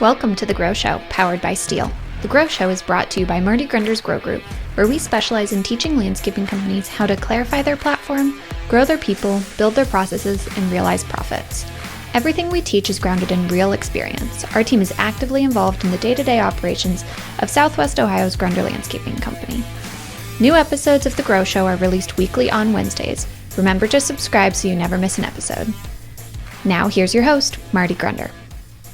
Welcome to The Grow Show, powered by Steel. The Grow Show is brought to you by Marty Grunder's Grow Group, where we specialize in teaching landscaping companies how to clarify their platform, grow their people, build their processes, and realize profits. Everything we teach is grounded in real experience. Our team is actively involved in the day-to-day operations of Southwest Ohio's Grunder Landscaping Company. New episodes of The Grow Show are released weekly on Wednesdays. Remember to subscribe so you never miss an episode. Now, here's your host, Marty Grunder.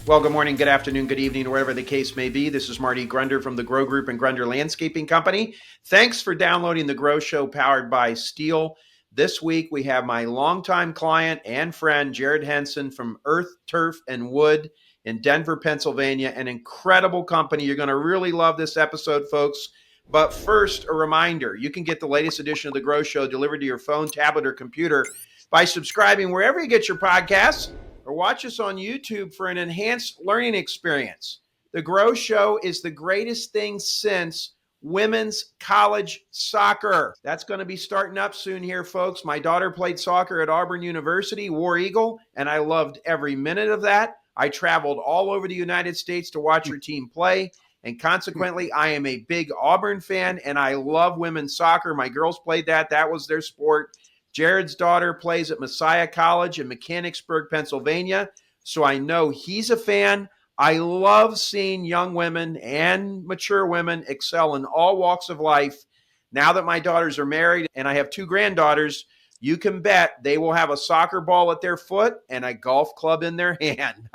Well, good morning, good afternoon, good evening, or whatever the case may be. This is Marty Grunder from the Grow Group and Grunder Landscaping Company. Thanks for downloading the Grow Show powered by Steel. This week, we have my longtime client and friend, Jarod Hynson from Earth, Turf, and Wood in Denver, Pennsylvania. An incredible company. You're going to really love this episode, folks. But first, a reminder, you can get the latest edition of the Grow Show delivered to your phone, tablet, or computer by subscribing wherever you get your podcasts, or watch us on YouTube for an enhanced learning experience. The Grow Show is the greatest thing since women's college soccer. That's going to be starting up soon here, folks. My daughter played soccer at Auburn University, War Eagle, and I loved every minute of that. I traveled all over the United States to watch her team play, and consequently, I am a big Auburn fan, and I love women's soccer. My girls played that. That was their sport. Jarod's daughter plays at Messiah College in Mechanicsburg, Pennsylvania, so I know he's a fan. I love seeing young women and mature women excel in all walks of life. Now that my daughters are married and I have two granddaughters, you can bet they will have a soccer ball at their foot and a golf club in their hand.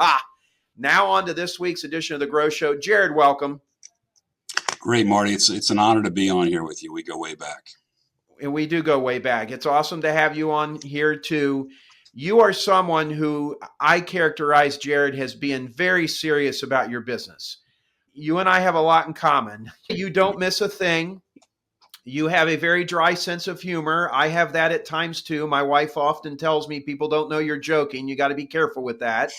Now on to this week's edition of The Grow Show. Jarod, welcome. Great, Marty. It's an honor to be on here with you. We go way back. And we do go way back. It's awesome to have you on here too. You are someone who I characterize, Jarod, as being very serious about your business. You and I have a lot in common. You don't miss a thing. You have a very dry sense of humor. I have that at times too. My wife often tells me people don't know you're joking. You got to be careful with that.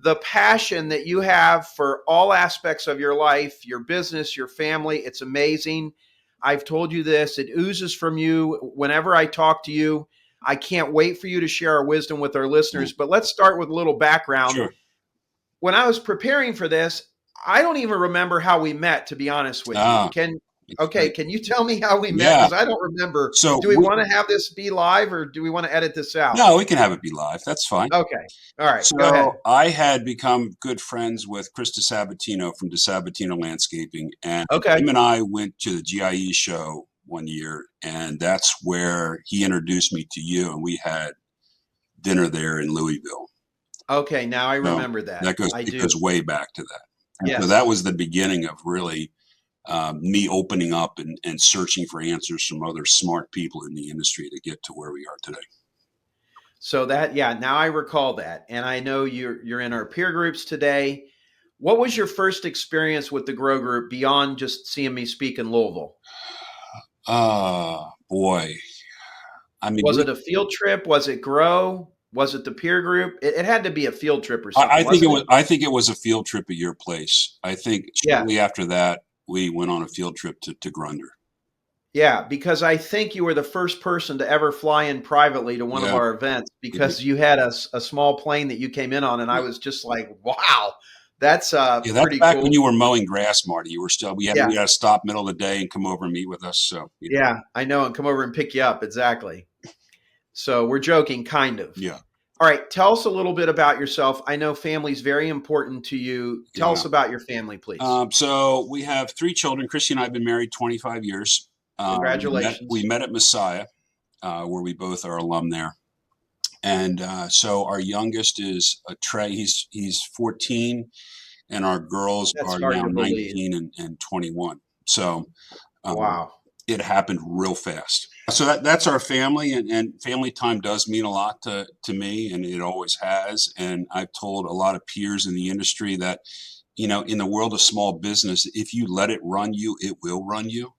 The passion that you have for all aspects of your life, your business, your family, it's amazing. I've told you this, it oozes from you whenever I talk to you. I can't wait for you to share our wisdom with our listeners, but let's start with a little background. Sure. When I was preparing for this, I don't even remember how we met, to be honest with you. Can you tell me how we met? Yeah. Because I don't remember. So do we want to have this be live or do we want to edit this out? No, we can have it be live. That's fine. Okay. All right. So go ahead. I had become good friends with Chris DeSabatino from DeSabatino Landscaping. And him and I went to the GIE show one year, and that's where he introduced me to you, and we had dinner there in Louisville. Okay. Now I remember that. It goes way back to that. And yes. So that was the beginning of really me opening up and searching for answers from other smart people in the industry to get to where we are today. So now I recall that. And I know you're in our peer groups today. What was your first experience with the Grow Group beyond just seeing me speak in Louisville? Boy. I mean, was it a field trip? Was it Grow? Was it the peer group? It had to be a field trip or something. I think it was a field trip at your place. I think shortly after that, we went on a field trip to Grunder. Yeah, because I think you were the first person to ever fly in privately to one of our events because you had a small plane that you came in on, and I was just like, wow, that's pretty back cool. When you were mowing grass, Marty. You were still we had to stop middle of the day and come over and meet with us. So yeah, I know, and come over and pick you up. Exactly. So we're joking, kind of. Yeah. All right, tell us a little bit about yourself. I know family's very important to you. Tell us about your family, please. So we have 3 children. Christy and I have been married 25 years. Congratulations. We met at Messiah, where we both are alum there. And so our youngest is Trey. He's 14, and our girls are now 19 and 21. So wow. It happened real fast. So that's our family, and family time does mean a lot to me, and it always has. And I've told a lot of peers in the industry that, in the world of small business, if you let it run you, it will run you.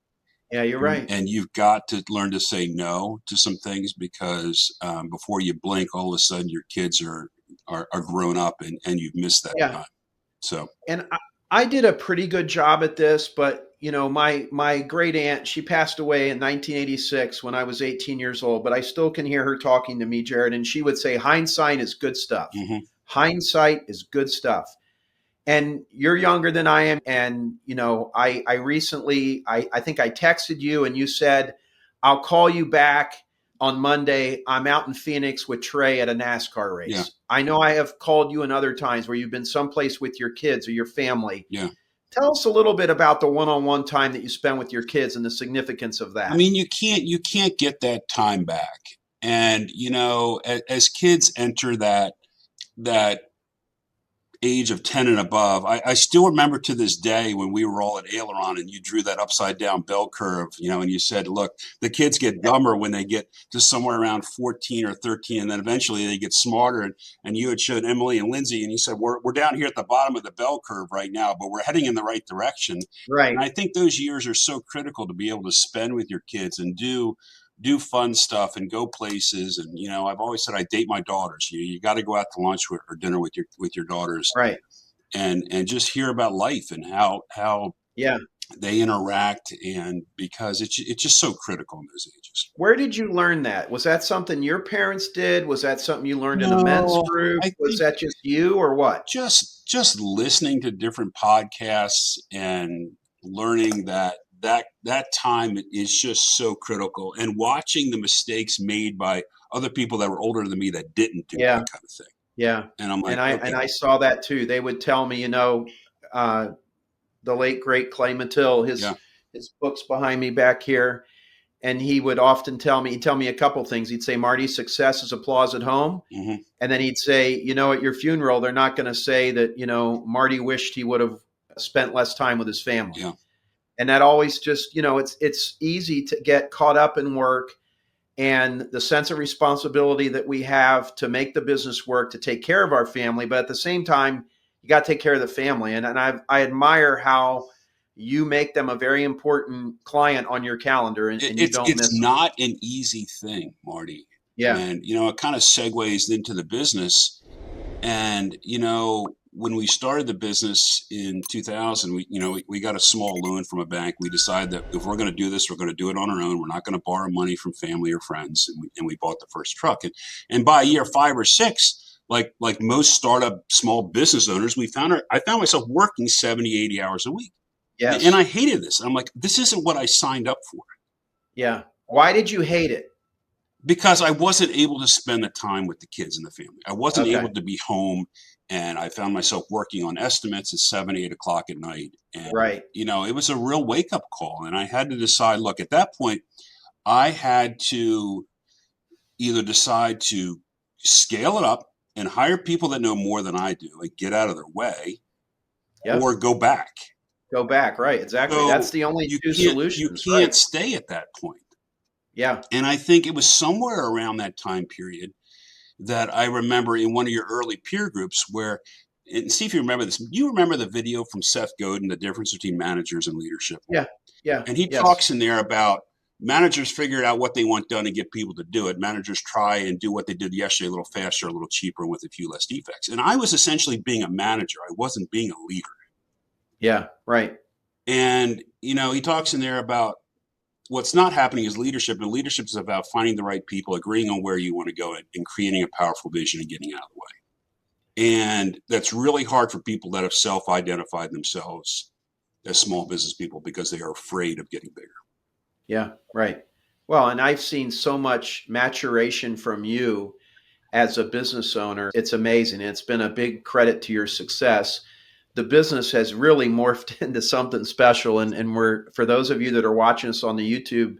Yeah, you're right. And you've got to learn to say no to some things because before you blink, all of a sudden your kids are grown up and you've missed that time. So, and I did a pretty good job at this, but my great aunt, she passed away in 1986 when I was 18 years old, but I still can hear her talking to me, Jarod, and she would say, hindsight is good stuff. Mm-hmm. Hindsight is good stuff. and you're younger than I am. And, I recently, I think I texted you and you said, I'll call you back on Monday. I'm out in Phoenix with Trey at a NASCAR Yeah. race. I know I have called you in other times where you've been someplace with your kids or your family. Yeah. Tell us a little bit about the one-on-one time that you spend with your kids and the significance of I that. mean, you can't get that time back. And, as kids enter that age of 10 and above, I still remember to this day when we were all at Aileron and you drew that upside down bell curve, and you said, look, the kids get dumber when they get to somewhere around 14 or 13, and then eventually they get smarter. And you had showed Emily and Lindsay, and you said, we're down here at the bottom of the bell curve right now, but we're heading in the right direction. Right. And I think those years are so critical to be able to spend with your kids and do fun stuff and go places. And, I've always said I date my daughters. You got to go out to lunch or dinner with your daughters, Right. and just hear about life and how Yeah. they interact. And because it's just so critical in those ages. Where did you learn that? Was that something your parents did? Was that something you learned in a men's No, group? I Was think that just you or what? just listening to different podcasts and learning that time is just so critical, and watching the mistakes made by other people that were older than me that didn't do Yeah. that kind of thing. Yeah. And I'm like, And okay, I saw that too. They would tell me, uh, the late great Clay Mathill, yeah, his books behind me back here. And he would often he'd tell me a couple things. He'd say, Marty, success is applause at home. hmm And then he'd say, at your funeral, they're not going to say that, Marty wished he would have spent less time with his family. yeah. And that always just, it's easy to get caught up in work and the sense of responsibility that we have to make the business work, to take care of our family. But at the same time, you got to take care of the family. And I admire how you make them a very important client on your calendar, and you don't It's miss them. not an easy thing, Marty. Yeah. And it kind of segues into the business. And when we started the business in 2000, we got a small loan from a bank. We decided that if we're going to do this, we're going to do it on our own. We're not going to borrow money from family or friends. And we bought the first truck. And by year 5 or 6, like most startup small business owners, I found myself working 70, 80 hours a week. Yes. And I hated this. I'm like, this isn't what I signed up for. Yeah. Why did you hate it? Because I wasn't able to spend the time with the kids and the family. I wasn't Okay. able to be home, and I found myself working on estimates at 7, 8 o'clock at night. And, Right. it was a real wake up call. And I had to decide, look, at that point, I had to either decide to scale it up and hire people that know more than I do and get out of their way, Yep. or go back. Go back. Right. Exactly. So That's the only two solutions. You can't Right. stay at that point. Yeah. And I think it was somewhere around that time period that I remember in one of your early peer groups where, and see if you remember this, you remember the video from Seth Godin, The Difference Between Managers and Leadership? Yeah. Yeah. And he Yes. talks in there about managers figure out what they want done and get people to do it. Managers try and do what they did yesterday a little faster, a little cheaper, and with a few less defects. And I was essentially being a manager. I wasn't being a leader. Yeah. Right. And, he talks in there about what's not happening is leadership, and leadership is about finding the right people, agreeing on where you want to go, and creating a powerful vision and getting out of the way. And that's really hard for people that have self-identified themselves as small business people because they are afraid of getting bigger. Yeah. Right. Well, and I've seen so much maturation from you as a business owner. It's amazing. It's been a big credit to your success. The business has really morphed into something special. And for those of you that are watching us on the YouTube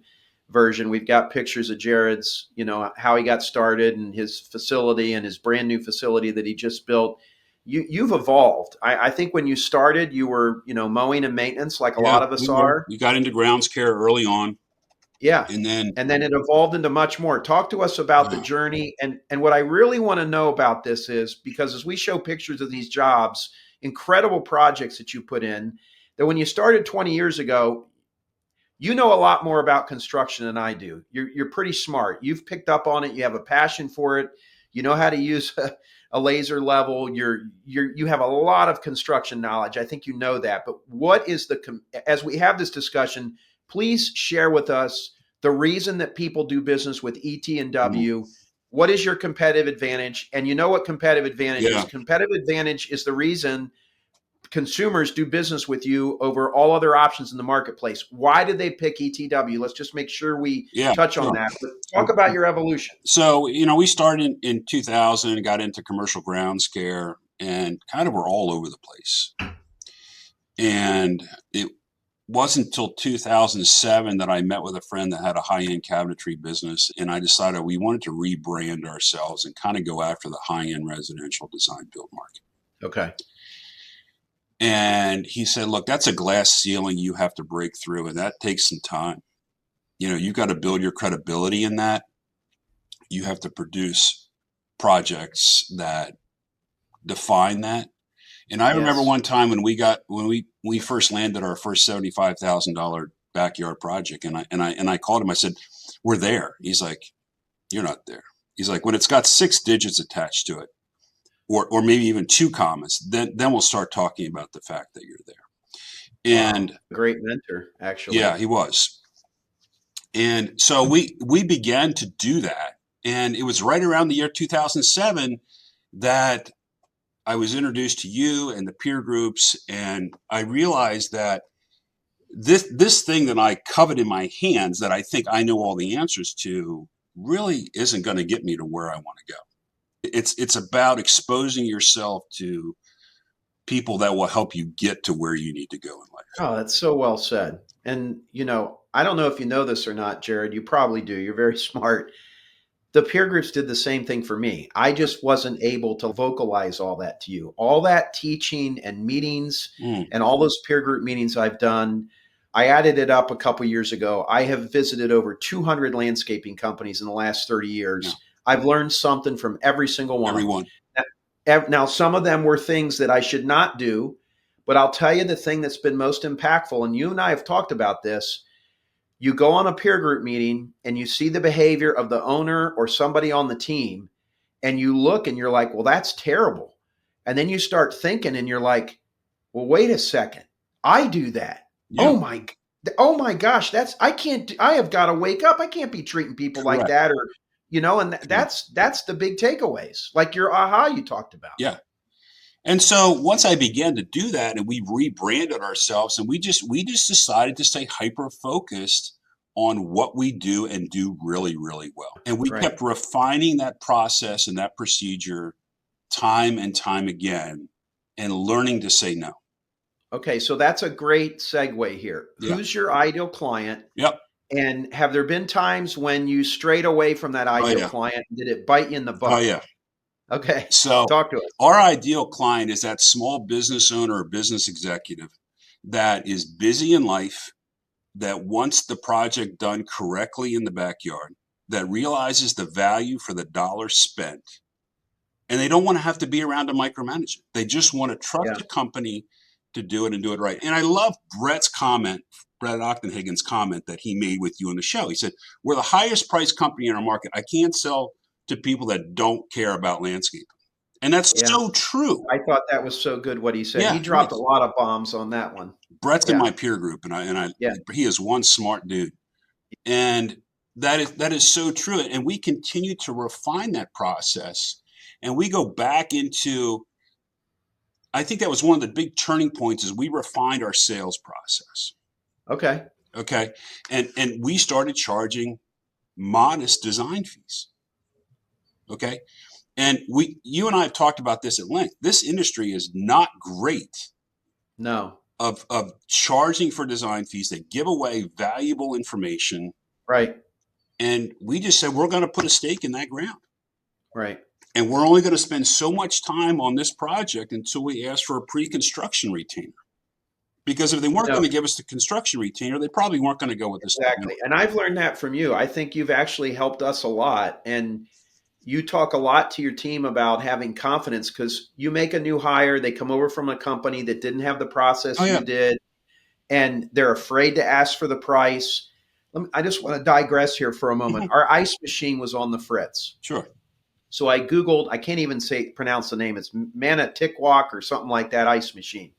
version, we've got pictures of Jarod's, how he got started and his facility and his brand new facility that he just built. You've evolved. I think when you started, you were, mowing and maintenance like a lot of us are. We got into grounds care early on. Yeah. And then it evolved into much more. Talk to us about the journey. And what I really want to know about this is, because as we show pictures of these jobs, incredible projects that you put in, that when you started 20 years ago, you know a lot more about construction than I do. You're pretty smart. You've picked up on it. You have a passion for it. You know how to use a laser level. You have a lot of construction knowledge. I think you know that. But what is as we have this discussion, please share with us the reason that people do business with ET&W. Mm-hmm. What is your competitive advantage? And you know what competitive advantage is? Competitive advantage is the reason consumers do business with you over all other options in the marketplace. Why did they pick ETW? Let's just make sure we touch on that. But talk about your evolution. So, we started in 2000 and got into commercial grounds care and kind of were all over the place. And it wasn't until 2007 that I met with a friend that had a high-end cabinetry business, and I decided we wanted to rebrand ourselves and kind of go after the high-end residential design build market. Okay. And he said, look, that's a glass ceiling you have to break through, and that takes some time. You've got to build your credibility in that. You have to produce projects that define that. And I remember one time when we first landed our first $75,000 backyard project, and I called him. I said, "We're there." He's like, "You're not there." He's like, "When it's got 6 digits attached to it, or maybe even 2 commas, then we'll start talking about the fact that you're there." And wow. Great mentor, actually. Yeah, he was. And so we began to do that, and it was right around the year 2007 that I was introduced to you and the peer groups, and I realized that this thing that I covet in my hands that I think I know all the answers to really isn't going to get me to where I want to go. It's about exposing yourself to people that will help you get to where you need to go in life. Oh, that's so well said. And, I don't know if you know this or not, Jarod. You probably do. You're very smart. The peer groups did the same thing for me. I just wasn't able to vocalize all that to you. All that teaching and meetings and all those peer group meetings I've done, I added it up a couple years ago. I have visited over 200 landscaping companies in the last 30 years. Yeah. I've learned something from every single one. Everyone. Now, some of them were things that I should not do, but I'll tell you the thing that's been most impactful, and you and I have talked about this. You go on a peer group meeting and you see the behavior of the owner or somebody on the team, and you look and you're like, well, that's terrible. And then you start thinking and you're like, well, wait a second. I do that. Yeah. Oh my gosh, I have got to wake up. I can't be treating people like that, or, and that's the big takeaways, like your aha you talked about. Yeah. And so once I began to do that, and we rebranded ourselves, and we just decided to stay hyper focused on what we do and do really, really well. And we kept refining that process and that procedure time and time again, and learning to say no. Okay, so that's a great segue here. Yeah. Who's your ideal client? Yep. And have there been times when you strayed away from that ideal client? Did it bite you in the butt? Oh, yeah. Okay. So talk to us. Our ideal client is that small business owner or business executive that is busy in life, that wants the project done correctly in the backyard, that realizes the value for the dollar spent, and they don't want to have to be around to micromanage it. They just want to trust the company to do it and do it right. And I love Brett Ochtenhagen's comment that he made with you on the show. He said, "We're the highest priced company in our market. I can't sell to people that don't care about landscaping." And that's so true. I thought that was so good what he said. He dropped a lot of bombs on that one. Brett's in my peer group, and he is one smart dude. And that is so true. And we continue to refine that process. And we go back into, I think that was one of the big turning points, is we refined our sales process. Okay. And we started charging modest design fees. Okay. And you and I have talked about this at length. This industry is not great. No. Of charging for design fees that give away valuable information. Right. And we just said, we're going to put a stake in that ground. Right. And we're only going to spend so much time on this project until we ask for a pre-construction retainer. Because if they weren't going to give us the construction retainer, they probably weren't going to go with this. Exactly. And I've learned that from you. I think you've actually helped us a lot. And you talk a lot to your team about having confidence, because you make a new hire, they come over from a company that didn't have the process you did, and they're afraid to ask for the price. I just want to digress here for a moment. Our ice machine was on the fritz. Sure. So I Googled, I can't even pronounce the name. It's Manatiquoc or something like that ice machine.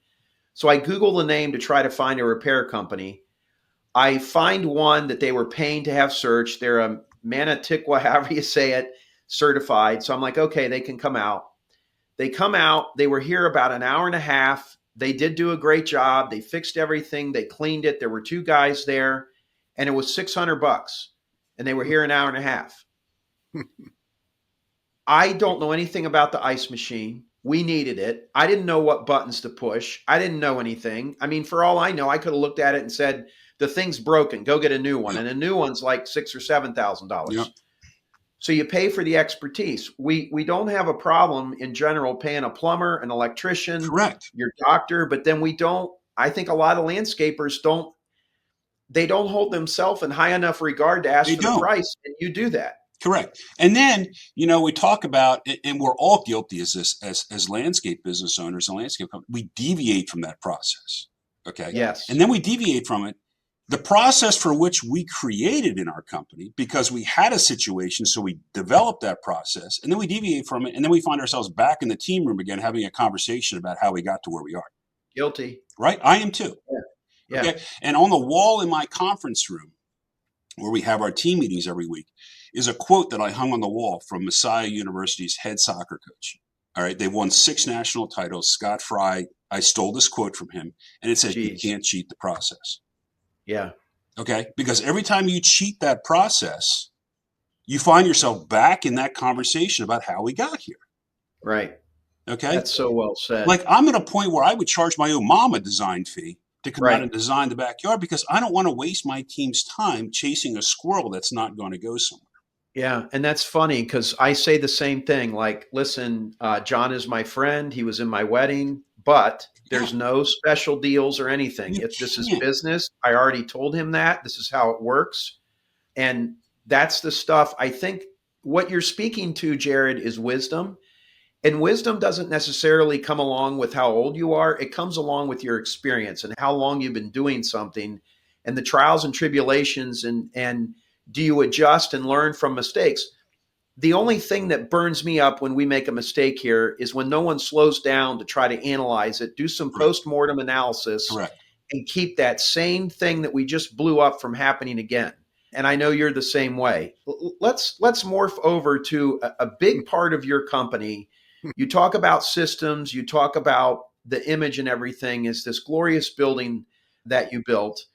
So I Googled the name to try to find a repair company. I find one that they were paying to have searched. They're a Manatiquoc, however you say it, certified. So I'm like, okay, they can come out. They come out. They were here about an hour and a half. They did do a great job. They fixed everything. They cleaned it. There were 2 guys there, and it was $600, and they were here an hour and a half. I don't know anything about the ice machine. We needed it. I didn't know what buttons to push. I didn't know anything. I mean, for all I know, I could have looked at it and said, the thing's broken. Go get a new one. Yep. And a new one's like $6,000 or $7,000. Yep. So you pay for the expertise. We don't have a problem in general paying a plumber, an electrician, Correct. your doctor, but then we don't. I think a lot of landscapers don't hold themselves in high enough regard to ask for the price, and you do that. Correct. And then, we talk about, and we're all guilty as landscape business owners and landscape companies, we deviate from that process. Okay. Yes. And then we deviate from it. The process for which we created in our company, because we had a situation, so we developed that process, and then we deviate from it, and then we find ourselves back in the team room again having a conversation about how we got to where we are. Guilty. Right? I am too. Yeah. Okay. And on the wall in my conference room, where we have our team meetings every week, is a quote that I hung on the wall from Messiah University's head soccer coach. All right. They've won 6 national titles. Scott Fry, I stole this quote from him, and it says, You can't cheat the process. Yeah. Okay. Because every time you cheat that process, you find yourself back in that conversation about how we got here. Right. Okay. That's so well said. Like, I'm at a point where I would charge my own mom a design fee to come out and design the backyard, because I don't want to waste my team's time chasing a squirrel that's not going to go somewhere. Yeah. And that's funny, because I say the same thing. Like, listen, John is my friend. He was in my wedding, but there's no special deals or anything. If this is business, I already told him that. This is how it works. And that's the stuff. I think what you're speaking to, Jarod, is wisdom. And wisdom doesn't necessarily come along with how old you are. It comes along with your experience and how long you've been doing something and the trials and tribulations, and do you adjust and learn from mistakes? The only thing that burns me up when we make a mistake here is when no one slows down to try to analyze it, do some post-mortem analysis, and keep that same thing that we just blew up from happening again. And I know you're the same way. Let's morph over to a big part of your company. You talk about systems, you talk about the image and everything is this glorious building that you built.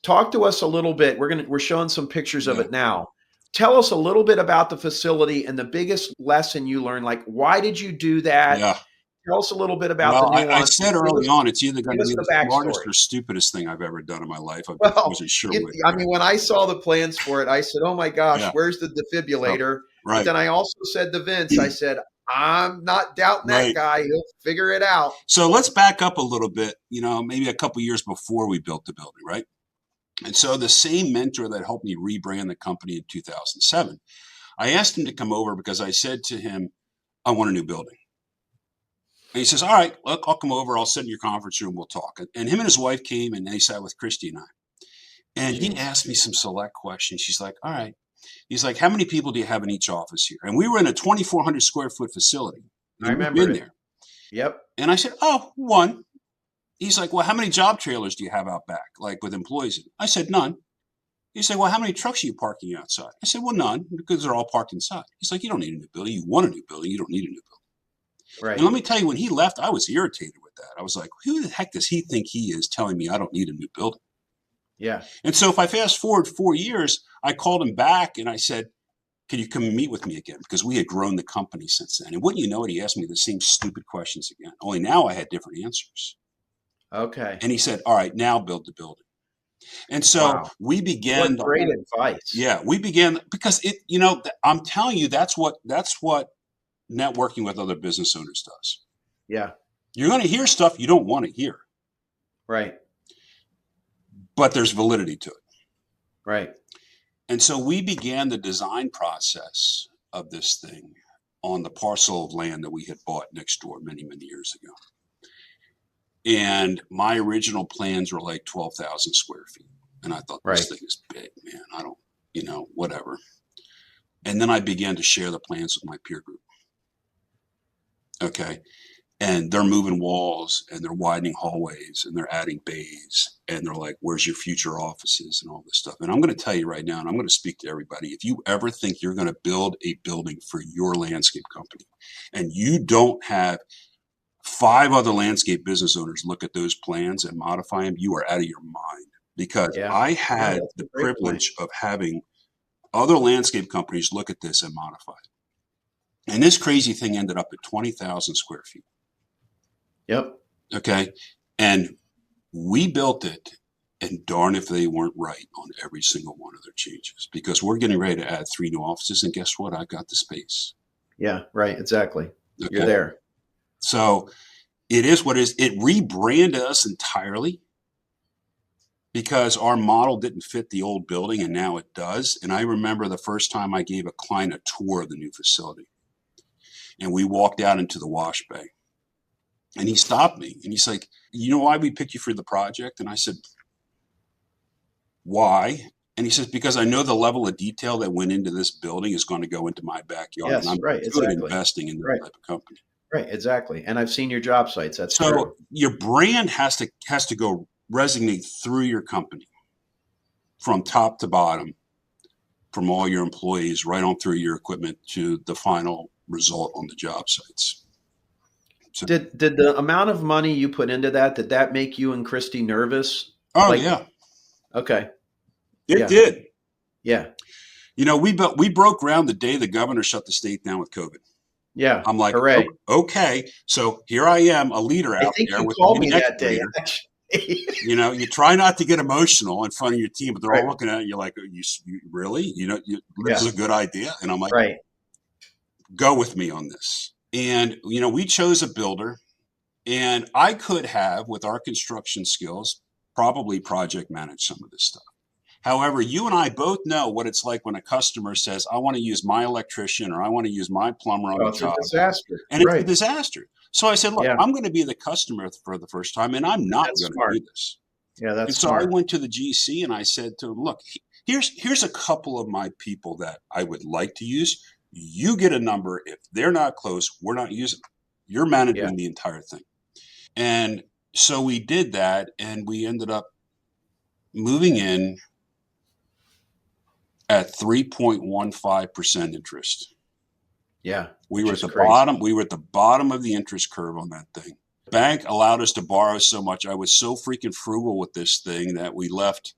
Talk to us a little bit. We're showing some pictures of it now. Tell us a little bit about the facility and the biggest lesson you learned. Like, why did you do that? Yeah. Tell us a little bit about the nuance. I said early on, it's either going to be the smartest backstory or stupidest thing I've ever done in my life. I wasn't sure. I mean, when I saw the plans for it, I said, oh my gosh, where's the defibrillator? But then I also said to Vince, I said, I'm not doubting that guy. He'll figure it out. So let's back up a little bit, maybe a couple years before we built the building, right? And so the same mentor that helped me rebrand the company in 2007, I asked him to come over because I said to him, I want a new building. And he says, all right, look, I'll come over. I'll sit in your conference room. We'll talk. And him and his wife came and they sat with Christy and I. And he asked me some select questions. She's like, all right. He's like, how many people do you have in each office here? And we were in a 2,400 square foot facility. I remember it. There. Yep. And I said, oh, one. He's like, well, how many job trailers do you have out back, like with employees in? I said, none. He said, well, how many trucks are you parking outside? I said, well, none, because they're all parked inside. He's like, you don't need a new building. You want a new building. You don't need a new building. Right. And let me tell you, when he left, I was irritated with that. I was like, who the heck does he think he is telling me I don't need a new building? Yeah. And so if I fast forward 4 years, I called him back and I said, can you come and meet with me again? Because we had grown the company since then. And wouldn't you know it, he asked me the same stupid questions again. Only now I had different answers. Okay. And he said, all right, now build the building. And so we began. What great advice. Yeah, we began because I'm telling you, that's what networking with other business owners does. Yeah. You're going to hear stuff you don't want to hear. Right. But there's validity to it. Right. And so we began the design process of this thing on the parcel of land that we had bought next door many, many years ago. And my original plans were like 12,000 square feet. And I thought, this thing is big, man. I don't, whatever. And then I began to share the plans with my peer group. Okay. And they're moving walls and they're widening hallways and they're adding bays. And they're like, where's your future offices and all this stuff? And I'm going to tell you right now, and I'm going to speak to everybody. If you ever think you're going to build a building for your landscape company and you don't have 5 other landscape business owners look at those plans and modify them, you are out of your mind. Because Yeah. I Yeah, had that's a the great point. privilege of having other landscape companies look at this and modify it. And this crazy thing ended up at 20,000 square feet. Yep. Okay. And we built it, and darn if they weren't right on every single one of their changes, because we're getting ready to add 3 new offices. And guess what? I got the space. Yeah, right. Exactly. Okay. You're there. So it is what it is. It rebranded us entirely because our model didn't fit the old building, and now it does. And I remember the first time I gave a client a tour of the new facility, and we walked out into the wash bay, and he stopped me and he's like, you know why we picked you for the project? And I said, why? And he says, because I know the level of detail that went into this building is going to go into my backyard. Yes, and I'm right. good Exactly. investing in this Right. type of company. Right. Exactly. And I've seen your job sites. That's So true. your brand has to go resonate through your company from top to bottom, from all your employees right on through your equipment to the final result on the job sites. So, Did the amount of money you put into that, did that make you and Christy nervous? oh Like, yeah, okay. it Yeah. did. Yeah. You know, we broke ground the day the governor shut the state down with COVID. Yeah. I'm like, Hooray. okay, so here I am, a leader I out think there you with called a me next that day. leader. Actually. You know, you try not to get emotional in front of your team, but they're Right. all looking at you like, you really? You know, this Yeah. is a good idea. And I'm like, Right. go with me on this. And, you know, we chose a builder, and I could have, with our construction skills, probably project manage some of this stuff. However, you and I both know what it's like when a customer says, I want to use my electrician or I want to use my plumber on Oh, the it's job. a disaster. And it's a Right. disaster. So I said, look, Yeah. I'm going to be the customer for the first time, and I'm not That's going to smart. do this. Yeah, And that's so I smart. went to the GC and I said to him, look, here's a couple of my people that I would like to use. You get a number. If they're not close, we're not using them. You're managing Yeah. the entire thing. And so we did that, and we ended up moving in at 3.15% interest. Yeah. We Which were at is the crazy. bottom. We were at the bottom of the interest curve on that thing. Bank allowed us to borrow so much. I was so freaking frugal with this thing that we left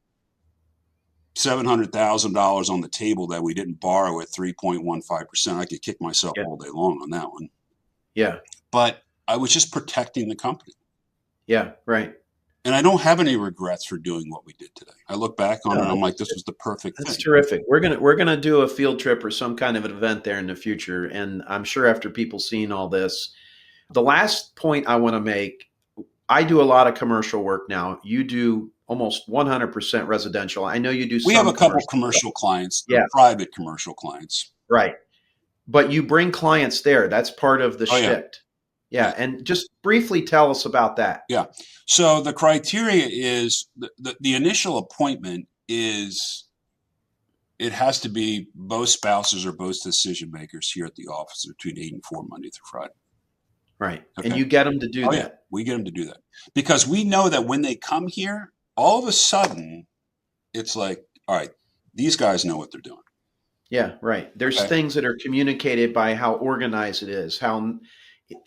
$700,000 on the table that we didn't borrow at 3.15%. I could kick myself Yeah. all day long on that one. Yeah. But I was just protecting the company. Yeah. Right. And I don't have any regrets for doing what we did today. I look back on it and I'm like, this was the perfect That's thing. terrific. We're gonna do a field trip or some kind of an event there in the future. And I'm sure after people seeing all this, the last point I want to make, I do a lot of commercial work now. You do almost 100% residential. I know you do We have some a couple commercial. commercial clients, Yeah. private commercial clients. Right. But you bring clients there. That's part of the Oh, yeah. shtick. Yeah. And just briefly tell us about that. Yeah. So the criteria is the initial appointment is it has to be both spouses or both decision makers here at the office between 8 and 4 Monday through Friday. Right. Okay. And you get them to do Oh, that. yeah. We get them to do that because we know that when they come here, all of a sudden it's like, all right, these guys know what they're doing. Yeah, right. There's Okay. things that are communicated by how organized it is, how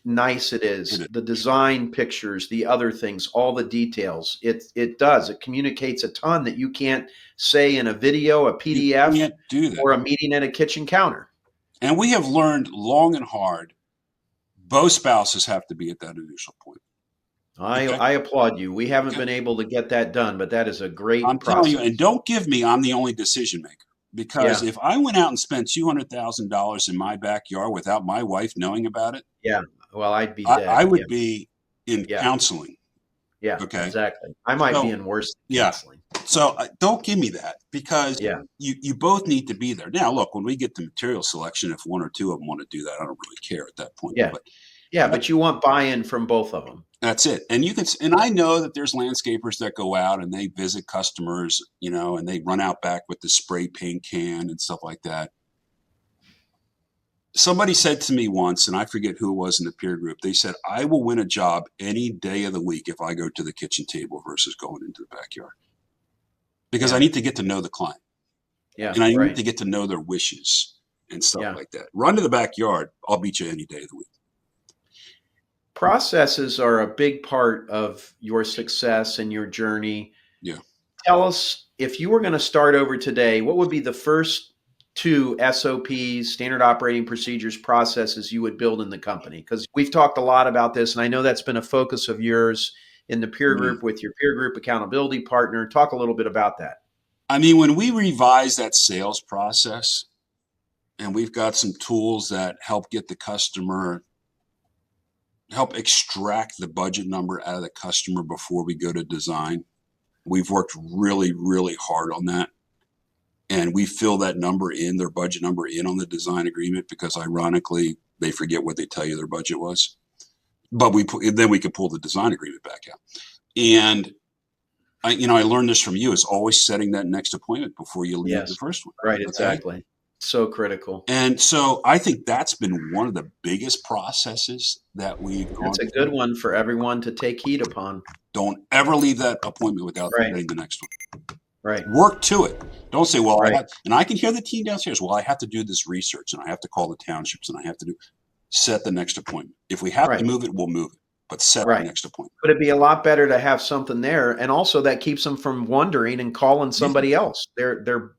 nice it is, It is. the design pictures, the other things, all the details. It does. It communicates a ton that you can't say in a video, a You PDF, can't do that. or a meeting at a kitchen counter. And we have learned long and hard, both spouses have to be at that initial point. Okay. I applaud you. We haven't Okay. been able to get that done, but that is a great I'm process. telling you, and don't give me I'm the only decision maker. Because Yeah. if I went out and spent $200,000 in my backyard without my wife knowing about it, Yeah. Well, I'd be dead. I would Yeah. be in Yeah. counseling. Yeah. Okay. Exactly. I might So, be in worse yeah. counseling. So don't give me that because Yeah. you both need to be there. Now, look, when we get to material selection, if one or two of them want to do that, I don't really care at that point. Yeah. But Yeah, but you want buy-in from both of them. that's it. And and I know that there's landscapers that go out and they visit customers, you know, and they run out back with the spray paint can and stuff like that. Somebody said to me once, and I forget who it was in the peer group, they said, I will win a job any day of the week if I go to the kitchen table versus going into the backyard. Because I need to get to know the client. Yeah. And I right. need to get to know their wishes and stuff Yeah. like that. Run to the backyard, I'll beat you any day of the week. processes are a big part of your success and your journey. Yeah. Tell us, if you were going to start over today, what would be the first two SOPs, standard operating procedures, processes you would build in the company? Because we've talked a lot about this, and I know that's been a focus of yours in the peer group with your peer group accountability partner. Talk a little bit about that. I mean, when we revise that sales process, and we've got some tools that help get the customer, help extract the budget number out of the customer before we go to design. We've worked really, really hard on that. And we fill that number in, their budget number in on the design agreement, because ironically, they forget what they tell you their budget was. But then we can pull the design agreement back out. And I learned this from you, is always setting that next appointment before you leave the first one. Right, exactly. So critical. And so I think that's been one of the biggest processes that we've gone That's a good one for everyone to take heed upon. Don't ever leave that appointment without getting the next one. Right. Work to it. Don't say, well, and I can hear the team downstairs, well, I have to do this research and I have to call the townships and I have to set the next appointment. If we have to move it, we'll move it, but set the next appointment. But it'd be a lot better to have something there. And also that keeps them from wondering and calling somebody else. They're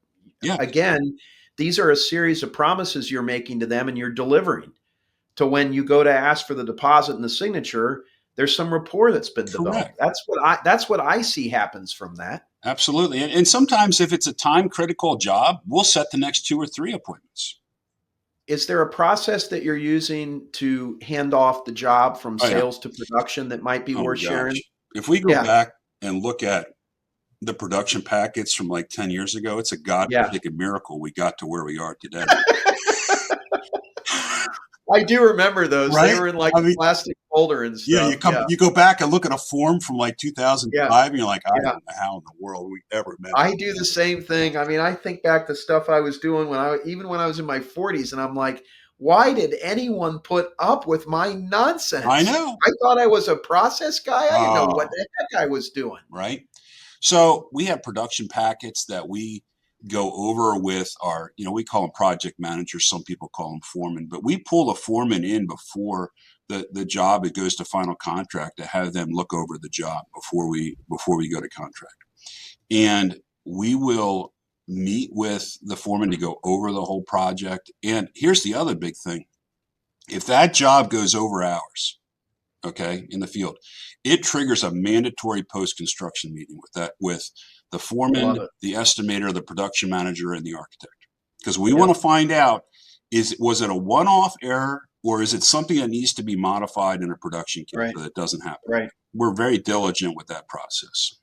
again, these are a series of promises you're making to them and you're delivering. To when you go to ask for the deposit and the signature, there's some rapport that's been developed. That's what I see happens from that. Absolutely. And sometimes if it's a time critical job, we'll set the next 2 or 3 appointments. Is there a process that you're using to hand off the job from sales to production that might be worth sharing? If we go back and look at the production packets from like 10 years ago, it's a God-forsaken miracle we got to where we are today. I do remember those. Right? They were in like a plastic folder and stuff. You go back and look at a form from like 2005 and you're like, I don't know how in the world we ever met. I do the same thing. I mean, I think back to stuff I was doing when I was in my 40s, and I'm like, why did anyone put up with my nonsense? I know. I thought I was a process guy. I didn't know what the heck I was doing. Right. So we have production packets that we go over with our, we call them project managers. Some people call them foremen, but we pull the foreman in before the job, it goes to final contract, to have them look over the job before we go to contract. And we will meet with the foreman to go over the whole project. And here's the other big thing. If that job goes over hours, in the field, it triggers a mandatory post-construction meeting with the foreman, the estimator, the production manager, and the architect. Because we want to find out, was it a one-off error, or is it something that needs to be modified in a production kit so that doesn't happen? Right. We're very diligent with that process.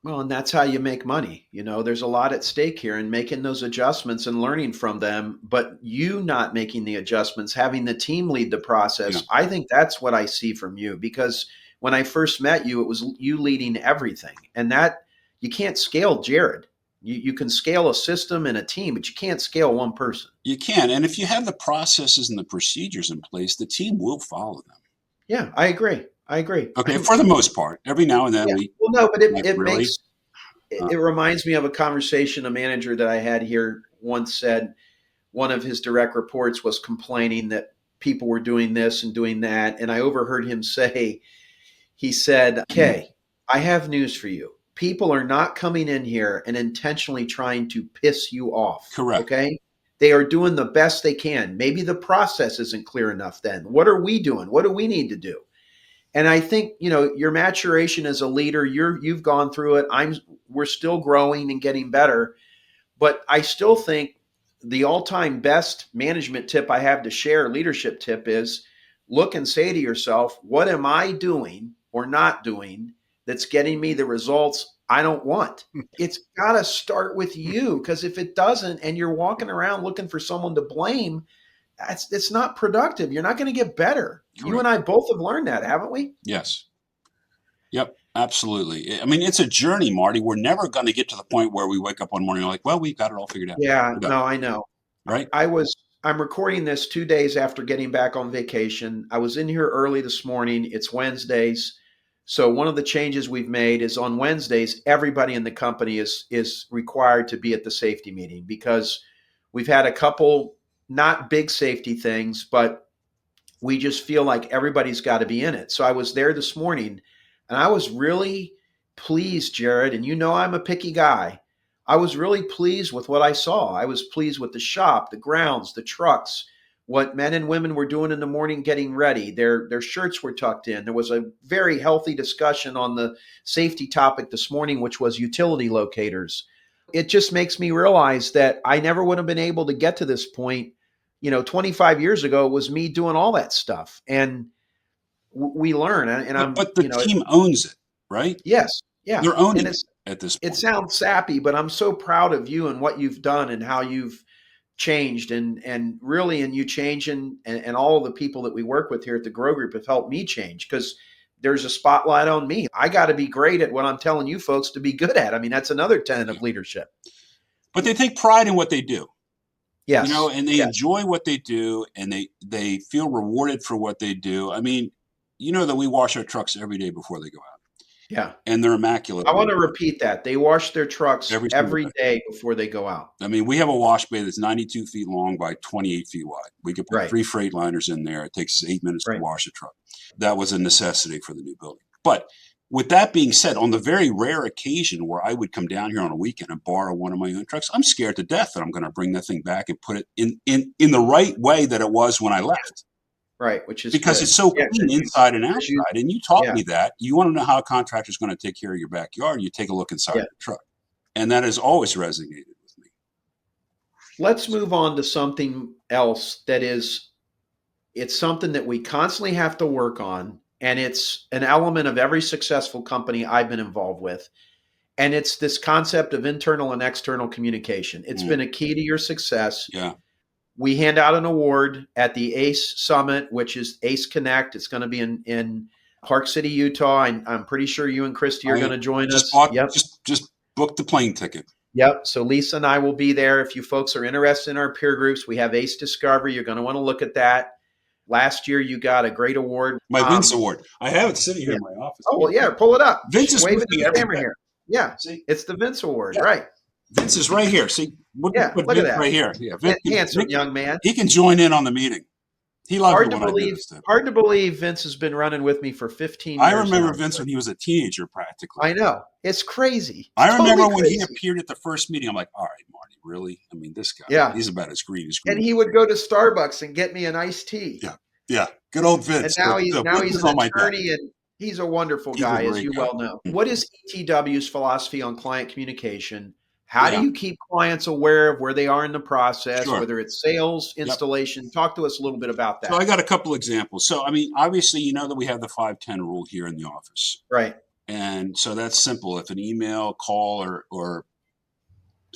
Well, and that's how you make money. There's a lot at stake here, and making those adjustments and learning from them, but you not making the adjustments, having the team lead the process. Yeah. I think that's what I see from you, because when I first met you, it was you leading everything, and that you can't scale Jarod. You can scale a system and a team, but you can't scale one person. You can. And if you have the processes and the procedures in place, the team will follow them. Yeah, I agree. Okay, for the most part. Every now and then it reminds me of a conversation a manager that I had here once said one of his direct reports was complaining that people were doing this and doing that. And I overheard him say, he said, okay, I have news for you. People are not coming in here and intentionally trying to piss you off. Correct. Okay. They are doing the best they can. Maybe the process isn't clear enough then. What are we doing? What do we need to do? And I think, your maturation as a leader, you've gone through it. We're still growing and getting better, but I still think the all-time best management tip I have to share, leadership tip, is look and say to yourself, what am I doing or not doing that's getting me the results I don't want? It's got to start with you, because if it doesn't and you're walking around looking for someone to blame, it's not productive. You're not going to get better. Correct. You and I both have learned that, haven't we? Yes. Yep, absolutely. I mean, it's a journey, Marty. We're never going to get to the point where we wake up one morning and like, well, we've got it all figured out. Yeah, no, I know. Right. I'm recording this 2 days after getting back on vacation. I was in here early this morning. It's Wednesdays. So one of the changes we've made is on Wednesdays, everybody in the company is required to be at the safety meeting, because we've had a couple not big safety things, but we just feel like everybody's got to be in it. So I was there this morning and I was really pleased, Jarod, and you know I'm a picky guy. I was really pleased with what I saw. I was pleased with the shop, the grounds, the trucks, what men and women were doing in the morning getting ready. Their shirts were tucked in. There was a very healthy discussion on the safety topic this morning, which was utility locators. It just makes me realize that I never would have been able to get to this point. 25 years ago, it was me doing all that stuff. And we learn. And but the team owns it, right? Yes. Yeah. They're owning and it at this point. It sounds sappy, but I'm so proud of you and what you've done and how you've changed and really, and you changing and all of the people that we work with here at the Grow Group have helped me change because there's a spotlight on me. I got to be great at what I'm telling you folks to be good at. I mean, that's another tenet of leadership. But they take pride in what they do. Yes. And they enjoy what they do and they feel rewarded for what they do. I mean, that we wash our trucks every day before they go out. Yeah. And they're immaculate. I want to repeat that. They wash their trucks every day before they go out. I mean, we have a wash bay that's 92 feet long by 28 feet wide. We could put 3 Freightliners in there. It takes us 8 minutes to wash a truck. That was a necessity for the new building. But with that being said, on the very rare occasion where I would come down here on a weekend and borrow one of my own trucks, I'm scared to death that I'm going to bring that thing back and put it in the right way that it was when I left. Right, which is because it's so clean inside and outside. And you taught me that. You want to know how a contractor is going to take care of your backyard, you take a look inside the truck. And that has always resonated with me. Let's move on to something else it's something that we constantly have to work on. And it's an element of every successful company I've been involved with. And it's this concept of internal and external communication. It's been a key to your success. Yeah. We hand out an award at the ACE Summit, which is ACE Connect. It's going to be in Park City, Utah. I'm pretty sure you and Christy are going to join us. Just book the plane ticket. Yep. So Lisa and I will be there. If you folks are interested in our peer groups, we have ACE Discovery. You're going to want to look at that. Last year, you got a great award. My Vince Award. I have it sitting here in my office. Oh, well, yeah. Pull it up. Vince is waving with me the camera here. Yeah. See? It's the Vince Award, right? Vince is right here. See? Look at that. Right here. Yeah, Vince, handsome young man. He can join in on the meeting. He loves hard to believe Vince has been running with me for 15 years. I remember Vince when he was a teenager, practically. I know. It's crazy. I remember when he appeared at the first meeting. I'm like, all right, Marty, really? I mean, this guy, he's about as green as green. And he would go to Starbucks and get me an iced tea. Yeah. Good old Vince. And now he's an attorney and he's a wonderful guy, as you well know. What is ETW's philosophy on client communication? How do you keep clients aware of where they are in the process, whether it's sales, installation? Talk to us a little bit about that. So I got a couple examples. So, I mean, obviously, you know that we have the 5-10 rule here in the office. Right. And so that's simple. If an email, call, or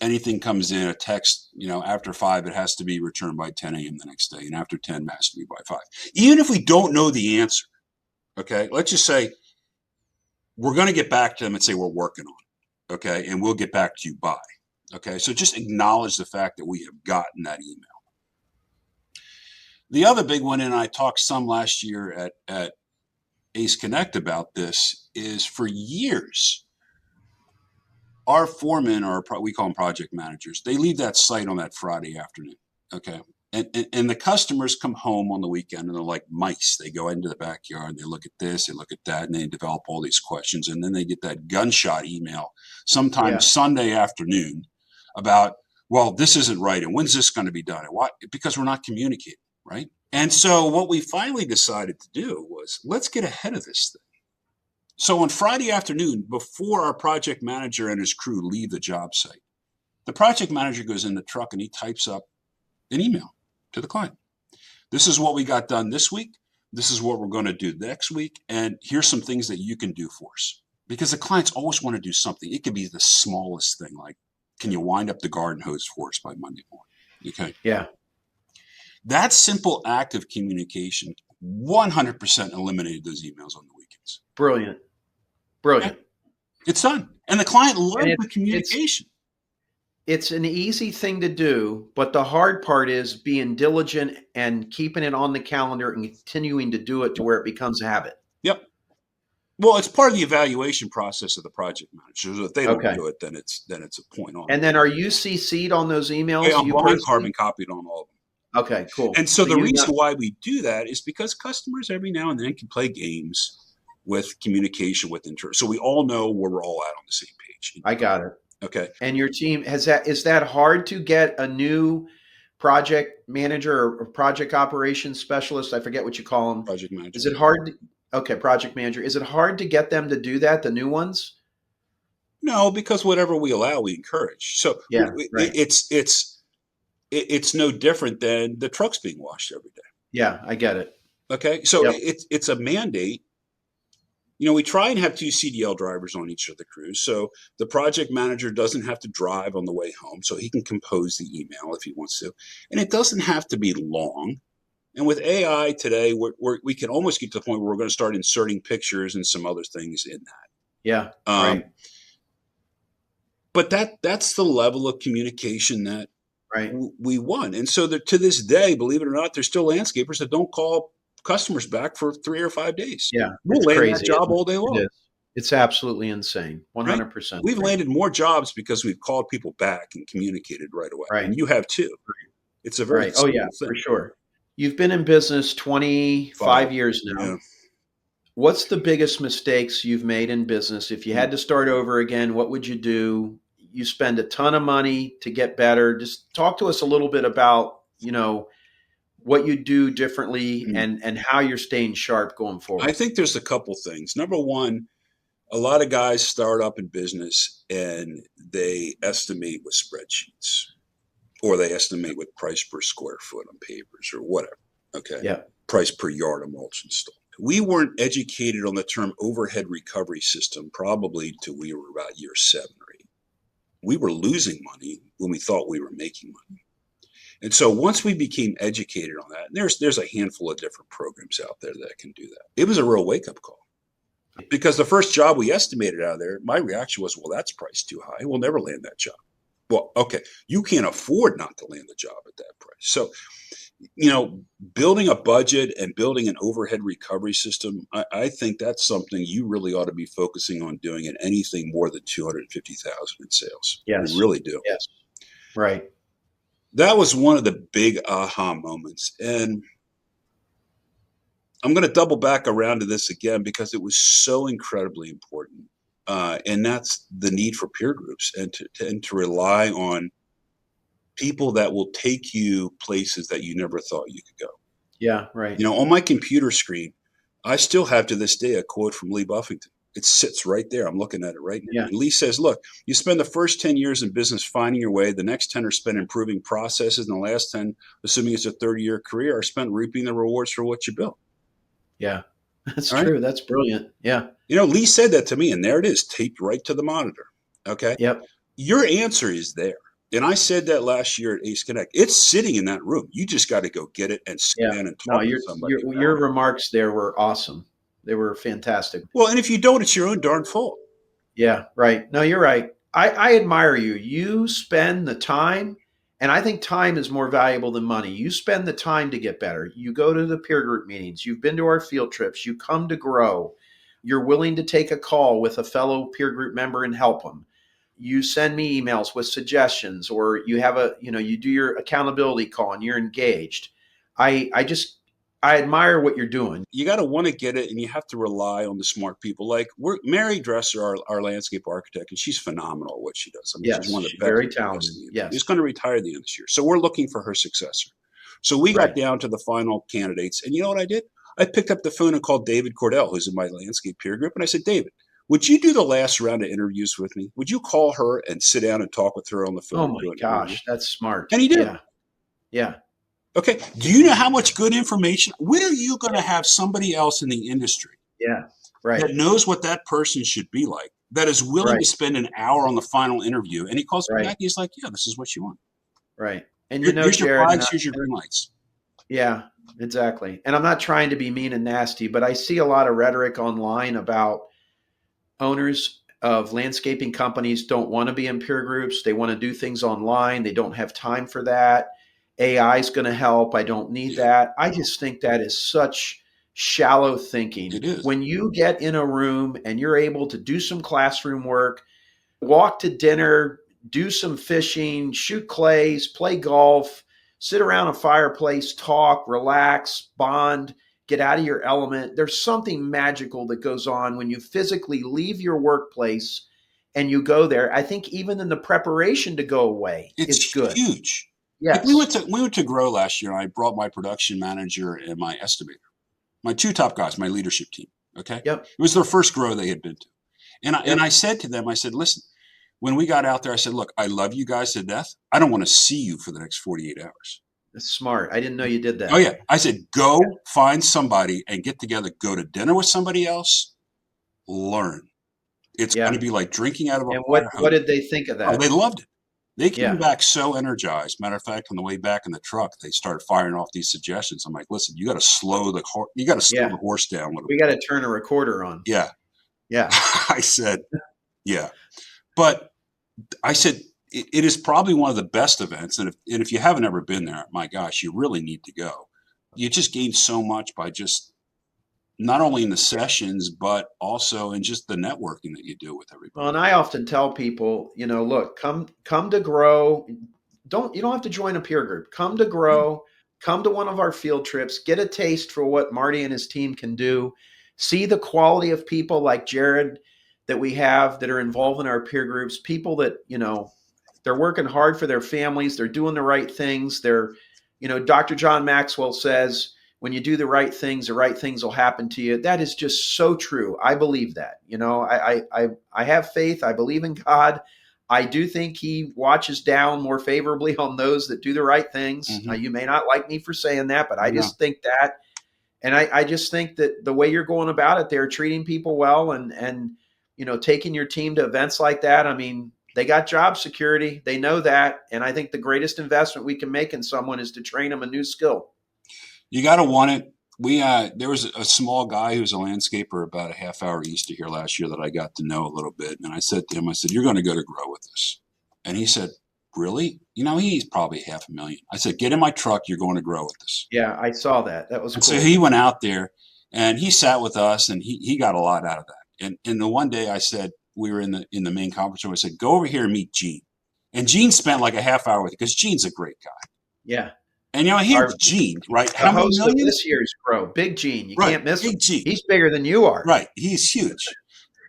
anything comes in, a text, after 5, it has to be returned by 10 a.m. the next day. And after 10, it has to be by 5. Even if we don't know the answer, okay, let's just say we're going to get back to them and say we're working on it. Okay, and we'll get back to you by. Okay, so just acknowledge the fact that we have gotten that email. The other big one, and I talked some last year at ACE Connect about this, is for years, our foremen, or we call them project managers, they leave that site on that Friday afternoon. Okay, and the customers come home on the weekend and they're like mice. They go into the backyard, they look at this, they look at that, and they develop all these questions. And then they get that gunshot email sometime Sunday afternoon about, well, this isn't right. And when's this going to be done? And why? Because we're not communicating, right? And so what we finally decided to do was, let's get ahead of this thing. So on Friday afternoon, before our project manager and his crew leave the job site, the project manager goes in the truck and he types up an email to the client. This is what we got done this week. This is what we're going to do next week. And here's some things that you can do for us. Because the clients always want to do something. It could be the smallest thing, like, can you wind up the garden hose for us by Monday morning? Okay. Yeah. That simple act of communication 100% eliminated those emails on the weekends. Brilliant. Yeah. It's done. And the client loved the communication. It's an easy thing to do, but the hard part is being diligent and keeping it on the calendar and continuing to do it to where it becomes a habit. Yep. Well, it's part of the evaluation process of the project manager. So if they don't do it, then it's a point on. And then are you CC'd on those emails? I'm carbon copied on all of them. Okay, cool. And so the you reason know, why we do that is because customers every now and then can play games with communication with insurance. So we all know where we're all at on the same page. I got it. Okay. And your team is that hard to get a new project manager or project operations specialist? I forget what you call them. Project manager. Is it hard? Okay, project manager. Is it hard to get them to do that? The new ones? No, because whatever we allow, we encourage. So Yeah, right. it's no different than the trucks being washed every day. Yeah, I get it. Okay. So Yep. it's a mandate. We try and have 2 CDL drivers on each of the crews. So the project manager doesn't have to drive on the way home. So he can compose the email if he wants to. And it doesn't have to be long. And with AI today, we can almost get to the point where we're going to start inserting pictures and some other things in that. Yeah, right. But that's the level of communication that Right. we want. And so to this day, believe it or not, there's still landscapers that don't call customers back for 3 or 5 days. Yeah, We'll it's land crazy. that job all day long. It is. It's absolutely insane. 100%. Right? We've landed more jobs because we've called people back and communicated right away. Right. And you have too. It's a very Oh yeah, thing. for sure. You've been in business 25 years now. Yeah. What's the biggest mistakes you've made in business? If you had to start over again, what would you do? You spend a ton of money to get better. Just talk to us a little bit about, what you do differently and how you're staying sharp going forward. I think there's a couple things. Number one, a lot of guys start up in business and they estimate with spreadsheets, or they estimate with price per square foot on papers or whatever. Okay. Yeah. Price per yard of mulch installed. We weren't educated on the term overhead recovery system probably till we were about year 7 or 8. We were losing money when we thought we were making money. And so once we became educated on that, there's a handful of different programs out there that can do that. It was a real wake-up call. Because the first job we estimated out of there, my reaction was, well, that's priced too high. We'll never land that job. Well, okay, you can't afford not to land the job at that price. So, building a budget and building an overhead recovery system, I think that's something you really ought to be focusing on doing in anything more than $250,000 in sales. Yes. We really do. Yes. Right. That was one of the big aha moments. And I'm going to double back around to this again because it was so incredibly important. And that's the need for peer groups and to rely on people that will take you places that you never thought you could go. Yeah, right. On my computer screen, I still have to this day a quote from Lee Buffington. It sits right there. I'm looking at it right now. Yeah. And Lee says, look, you spend the first 10 years in business finding your way. The next 10 are spent improving processes. And the last 10, assuming it's a 30-year career, are spent reaping the rewards for what you built. Yeah, that's true. Right? That's brilliant. Yeah. Lee said that to me, and there it is, taped right to the monitor. Okay. Yep. Your answer is there. And I said that last year at Ace Connect. It's sitting in that room. You just got to go get it and stand and talk to somebody. Your remarks there were awesome. They were fantastic. Well, and if you don't, it's your own darn fault. Yeah, right. No, you're right. I admire you. You spend the time, and I think time is more valuable than money. You spend the time to get better. You go to the peer group meetings. You've been to our field trips. You come to grow. You're willing to take a call with a fellow peer group member and help them. You send me emails with suggestions, or you have you do your accountability call and you're engaged. I admire what you're doing. You got to want to get it, and you have to rely on the smart people. Like Mary Dresser, our landscape architect, and she's phenomenal at what she does. I mean, yes, she's one of the best. Very talented. Yes. She's going to retire at the end of this year. So we're looking for her successor. So we got down to the final candidates. And you know what I did? I picked up the phone and called David Cordell, who's in my landscape peer group. And I said, David, would you do the last round of interviews with me? Would you call her and sit down and talk with her on the phone? Oh my gosh, that's smart. And he did. Yeah. Yeah. Okay. Do you know how much good information? When are you going to have somebody else in the industry that knows what that person should be like, that is willing to spend an hour on the final interview? And he calls me back. He's like, yeah, this is what you want. Right. And here's Jarod, your flags, here's your green lights. Yeah, exactly. And I'm not trying to be mean and nasty, but I see a lot of rhetoric online about owners of landscaping companies don't want to be in peer groups. They want to do things online. They don't have time for that. AI is going to help. I don't need that. I just think that is such shallow thinking. It is. When you get in a room and you're able to do some classroom work, walk to dinner, do some fishing, shoot clays, play golf, sit around a fireplace, talk, relax, bond, get out of your element. There's something magical that goes on when you physically leave your workplace and you go there. I think even in the preparation to go away is It's good. huge. Like Yes. we went to Grow last year, and I brought my production manager and my estimator, my two top guys, my leadership team. Okay. Yep. It was their first Grow they had been to. And Yep. I said to them, I said, listen, when we got out there, I said, look, I love you guys to death. I don't want to see you for the next 48 hours. That's smart. I didn't know you did that. Oh, yeah. I said, go find somebody and get together, go to dinner with somebody else, learn. It's going to be like drinking out of a And fire hose. what did they think of that? Oh, they loved it. They came back so energized. Matter of fact, on the way back in the truck, they started firing off these suggestions. I'm like, listen, you got to slow the horse down a little bit. We got to turn a recorder on. Yeah. Yeah. I said, yeah. But I said, it is probably one of the best events. And if you haven't ever been there, my gosh, you really need to go. You just gain so much by just not only in the sessions, but also in just the networking that you do with everybody. Well, and I often tell people, look, come to Grow. You don't have to join a peer group. Come to Grow. Come to one of our field trips. Get a taste for what Marty and his team can do. See the quality of people like Jarod that we have that are involved in our peer groups. People that they're working hard for their families. They're doing the right things. They're, Dr. John Maxwell says, when you do the right things will happen to you. That is just so true. I believe that. I have faith. I believe in God. I do think he watches down more favorably on those that do the right things. Mm-hmm. You may not like me for saying that, but I just think that. And I just think that the way you're going about it, they're treating people well and taking your team to events like that. I mean, they got job security. They know that. And I think the greatest investment we can make in someone is to train them a new skill. You got to want it. There was a small guy who was a landscaper about a half hour east of here last year that I got to know a little bit. And I said to him, you're going to go to Grow with us. And he said, really? He's probably $500,000. I said, get in my truck. You're going to Grow with us. Yeah, I saw that. That was cool. So he went out there and he sat with us and he got a lot out of that. And the one day I said, we were in the main conference room. I said, go over here and meet Gene. And Gene spent like a half hour with it because Gene's a great guy. Yeah. And here's Gene, right? How many million? This year's Grow, Big Gene. You can't miss him. Gene. He's bigger than you are. Right. He's huge.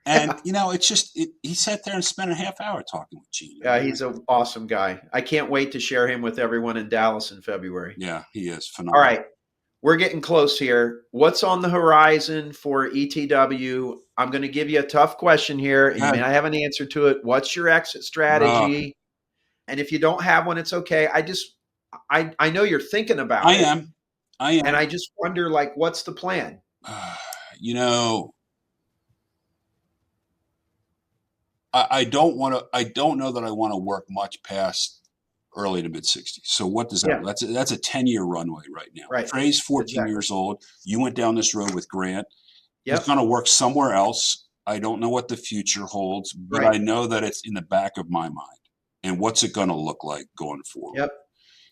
And it's just he sat there and spent a half hour talking with Gene. Yeah, he's an awesome guy. I can't wait to share him with everyone in Dallas in February. Yeah, he is phenomenal. All right. We're getting close here. What's on the horizon for ETW? I'm going to give you a tough question here, and you may not have an answer to it. What's your exit strategy? And if you don't have one, it's okay. I know you're thinking about it. I am. And I just wonder, what's the plan? I don't know that I want to work much past early to mid 60s. So what does that? That's a 10-year runway right now. Right. Trey's 14 years old. You went down this road with Grant. Yep. He's going to work somewhere else. I don't know what the future holds, but I know that it's in the back of my mind. And what's it going to look like going forward? Yep.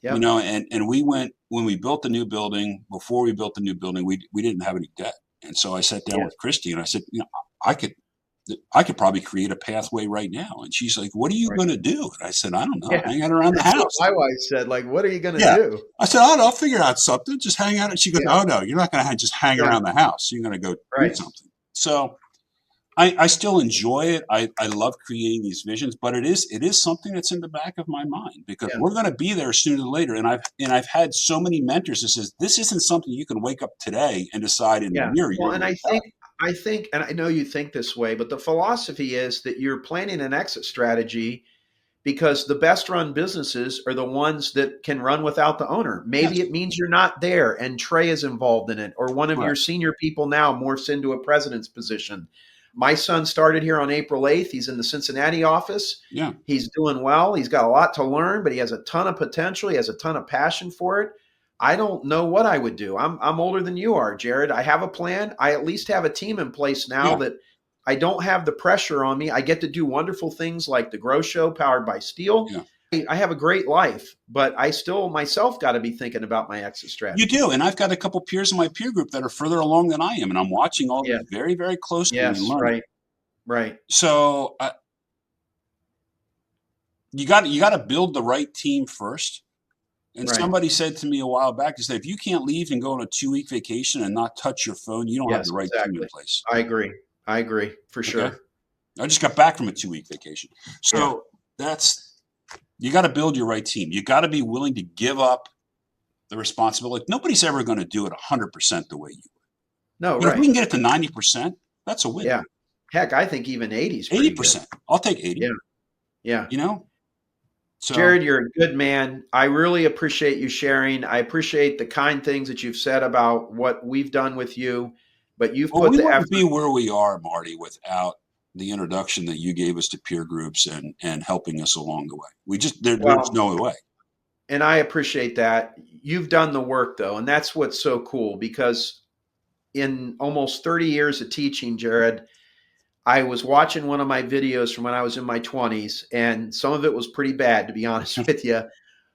And we went when we built the new building. Before we built the new building, we didn't have any debt, and so I sat down with Christy and I said, I could probably create a pathway right now. And she's like, "What are you going to do?" And I said, "I don't know. Hang out around the house." My wife said, "What are you going to do?" I said, "Oh, no, I'll figure out something. Just hang out." And she goes, "Oh no, you're not going to just hang around the house. You're going to go do something." So I still enjoy it. I love creating these visions, but it is something that's in the back of my mind because we're going to be there sooner or later. And I've had so many mentors that says this isn't something you can wake up today and decide in a year. Well, and I think, and I know you think this way, but the philosophy is that you're planning an exit strategy because the best run businesses are the ones that can run without the owner. Maybe it means you're not there and Trey is involved in it, or one of your senior people now morphs into a president's position. My son started here on April 8th. He's in the Cincinnati office. Yeah. He's doing well. He's got a lot to learn, but he has a ton of potential. He has a ton of passion for it. I don't know what I would do. I'm older than you are, Jarod. I have a plan. I at least have a team in place now that I don't have the pressure on me. I get to do wonderful things like the Grow Show powered by Steel. Yeah. I have a great life, but I still myself got to be thinking about my exit strategy. You do. And I've got a couple peers in my peer group that are further along than I am. And I'm watching all these very, very closely. Yes, right. So you got to build the right team first. And Right. somebody said to me a while back, they said, if you can't leave and go on a 2-week vacation and not touch your phone, you don't have Yes, the right team in exactly. place. I agree for Okay. sure. I just got back from a 2-week vacation. So you got to build your right team. You got to be willing to give up the responsibility. Nobody's ever going to do it 100% the way you would. No, But if we right. can get it to 90%, that's a win. Yeah. Heck, I think even 80 is pretty 80%. I'll take 80. Yeah. You know? So, Jarod, you're a good man. I really appreciate you sharing. I appreciate the kind things that you've said about what we've done with you, but you've well, put we the wouldn't effort. be where we are, Marty, without the introduction that you gave us to peer groups and helping us along the way. There's no way. And I appreciate that. You've done the work, though, and that's what's so cool, because in almost 30 years of teaching, Jarod, I was watching one of my videos from when I was in my 20s, and some of it was pretty bad, to be honest with you.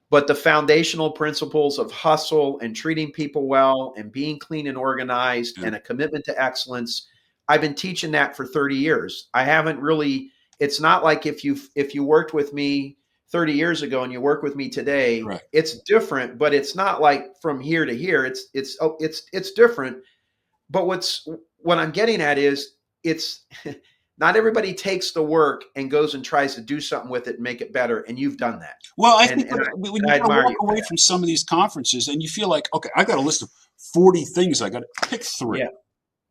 But the foundational principles of hustle and treating people well and being clean and organized and a commitment to excellence, I've been teaching that for 30 years. I haven't really, it's not like if you worked with me 30 years ago and you work with me today, Right. It's different, but it's not like from here to here. It's different. But what I'm getting at is it's not everybody takes the work and goes and tries to do something with it and make it better. And you've done that. Well, I And- think and when and I you admire walk you for away that. from some of these conferences and you feel like, okay, I got a list of 40 things. I got to pick 3. Yeah.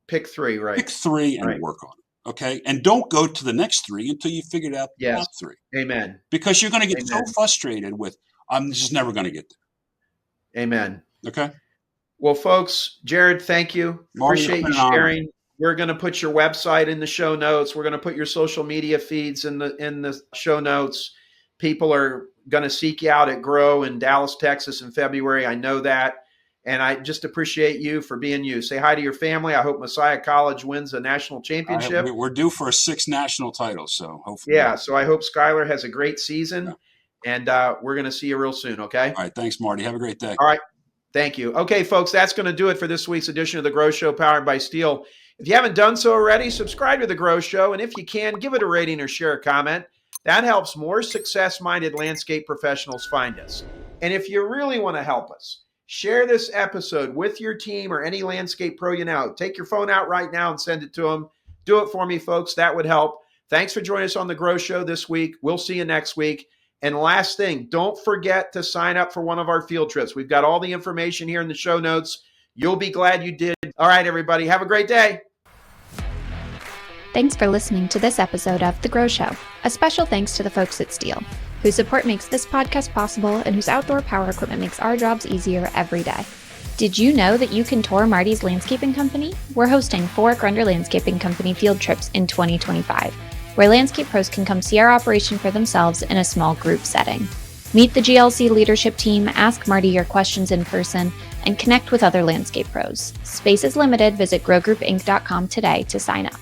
Pick 3, right? Pick 3 and Right. work on it. Okay. And don't go to the next 3 until you figured out the Yes. top 3. Amen. Because you're going to get so Amen. frustrated with, I'm just never going to get Amen. there. Okay. Well, folks, Jarod, thank you. Marty, it's Appreciate been you an honor. sharing. We're going to put your website in the show notes. We're going to put your social media feeds in the show notes. People are going to seek you out at Grow in Dallas, Texas in February. I know that. And I just appreciate you for being you. Say hi to your family. I hope Messiah College wins a national championship. We're due for 6 national titles. So hopefully. Yeah. So I hope Skylar has a great season. Yeah. And we're going to see you real soon. Okay. All right. Thanks, Marty. Have a great day. All right. Thank you. Okay, folks, that's going to do it for this week's edition of The Grow Show, powered by Steel. If you haven't done so already, subscribe to The Grow Show. And if you can, give it a rating or share a comment. That helps more success-minded landscape professionals find us. And if you really want to help us, share this episode with your team or any landscape pro you know. Take your phone out right now and send it to them. Do it for me, folks. That would help. Thanks for joining us on The Grow Show this week. We'll see you next week. And last thing, don't forget to sign up for one of our field trips. We've got all the information here in the show notes. You'll be glad you did. All right, everybody, have a great day. Thanks for listening to this episode of The Grow Show. A special thanks to the folks at Steel, whose support makes this podcast possible and whose outdoor power equipment makes our jobs easier every day. Did you know that you can tour Marty's Landscaping Company? We're hosting 4 Grunder Landscaping Company field trips in 2025. Where landscape pros can come see our operation for themselves in a small group setting. Meet the GLC leadership team, ask Marty your questions in person, and connect with other landscape pros. Space is limited. Visit growgroupinc.com today to sign up.